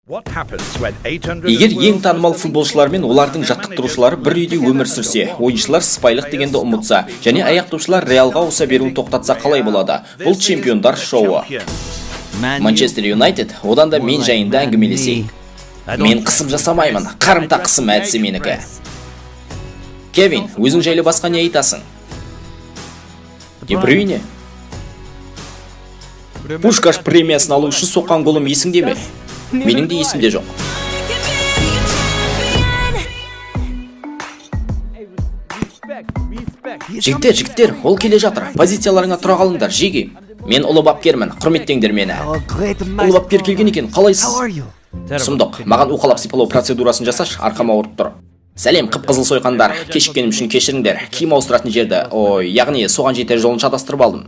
Егер ең танымал футболшылар мен олардың жаттықтырушылары бір үйде өмір сүрсе, ойыншылар сыпайылық дегенді ұмытса, және аяқтаушылар Реалға ауыса беруін тоқтатса қалай болады? Бұл чемпиондар шоуы. Манчестер Юнайтед одан да мен жайында әңгімелесейік. Мен қысым жасамаймын, қарымта қысым әдісі менікі. Кевин, өзің жайлы басқа не айтасың? Де Брюйне? Пушкаш премиясын алу үшін соққан голым есіңде ме? Менің де есімде жоқ. Жігіттер, ол келе жатыр. Позицияларыңа тұра қалыңдар, жеге. Мен ұлы бапкермін, құрметтеңдер мені. Ұлы бапкер келген екен, қалайсыз? Сұмдық, маған уқалап сипалау процедурасын жасаш, арқама ауырып тұр. Сәлем, қып-қызыл сойқандар, кешіккенім үшін кешіріңдер. Киім ауыстыратын жерді, яғни соған жетер жолын шатастырып алдым.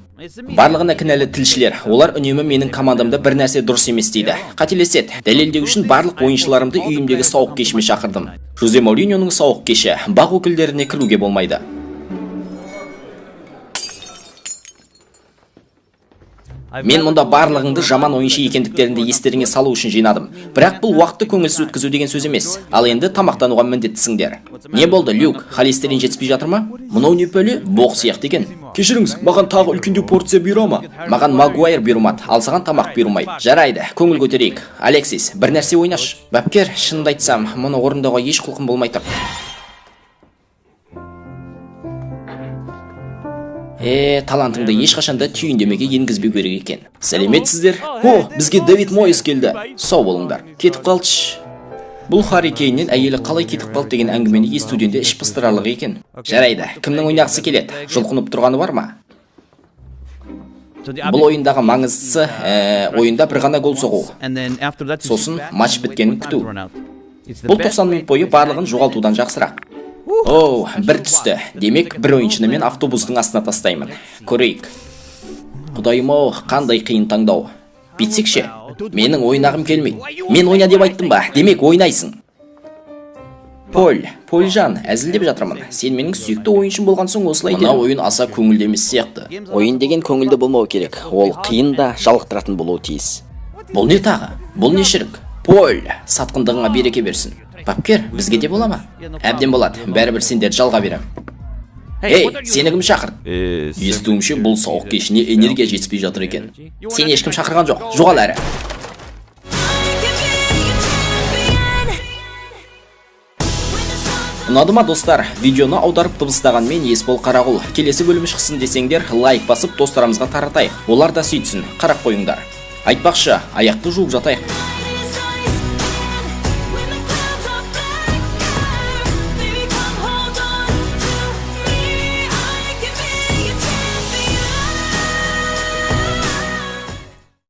Барлығына кінәлі тілшілер, олар үнемі менің командамда бір нәрсе дұрыс емес дейді. Қателеседі, дәлелдеу үшін барлық ойыншыларымды үйімдегі сауық кешіме шақырдым. Жозе Мауриньоның сауық кеші, бақ өкілдеріне кіруге болмайды. Мен мұнда барлығыңды жаман ойыншы екендіктерінде естеріңе салу үшін жинадым. Бірақ бұл уақытты көңілсіз өткізу деген сөз емес. Ал енді тамақтануға міндеттісіңдер. Не болды, Люк? Холестерин жетіспей жатыр ма? Мынау не пәле? Боқ сияқты екен. Кешіріңіз, маған тағы үлкендеу порция бұйыра ма? Маған Магуайр бұйырмады, ал саған тамақ бұйырмайды. Жарайды, көңіл көтерейік. Алексис, бір нәрсе ойнаш. Бапкер, шынымды айтсам, мұны орындауға еш құлқым болмай тұр. Талантыңды ешқашанда түйіндемеге енгізбеу керек екен. Сәлеметсіздер? Бізге Дэвид Мойс келді. Сау болыңдар. Кетіп қалдыш. Бұл Харри Кейннен әйелі қалай кетіп қалды деген әңгімені естуденде іш пыстырарлық екен. Жарайды, кімнің ойнағысы келеді? Жұлқынып тұрғаны бар ма? Бұл ойындағы маңыздысы ойында бір ғана гол соғу. Сосын матч біткенін күту. Бұл 90 минут бойы барлығын жоғалтудан жақсырақ. Бір түсті. Демек, бір ойыншыны мен автобустың астына тастаймын. Көрейік. Құдайым-ау, қандай қиын таңдау. Битсекші, менің ойнағым келмейді. Мен ойна деп айттым ба? Демек, ойнайсың. Польжан, әзілдеп жатырмын. Сен менің сүйікті ойыншым болған соң осылай дедім. Мына ойын аса көңілді емес сияқты. Ойын деген көңілді болмау керек. Ол қиын да жалықтыратын болуы тиіс. Бұл не тағы? Бұл не шірік? Сатқындығыңа береке берсін. Бапкер, бізге де бола ма? Әбден болады, бәрібір сендерді жалға берем. Сені кім шақыр? Естуімше бұл сауық кешіне энергия жетіспей жатыр екен. Сені ешкім шақырған жоқ, жоғал әрі. Ұнады ма достар? Видеоны аударып дыбыстаған мен Есбол Қарағұл. Келесі бөлім шықсын десеңдер, лайк басып достарымызға таратайық. Олар да сөйтсін, қарап қойыңдар. Айтпақшы, аяқты жуып жатайық.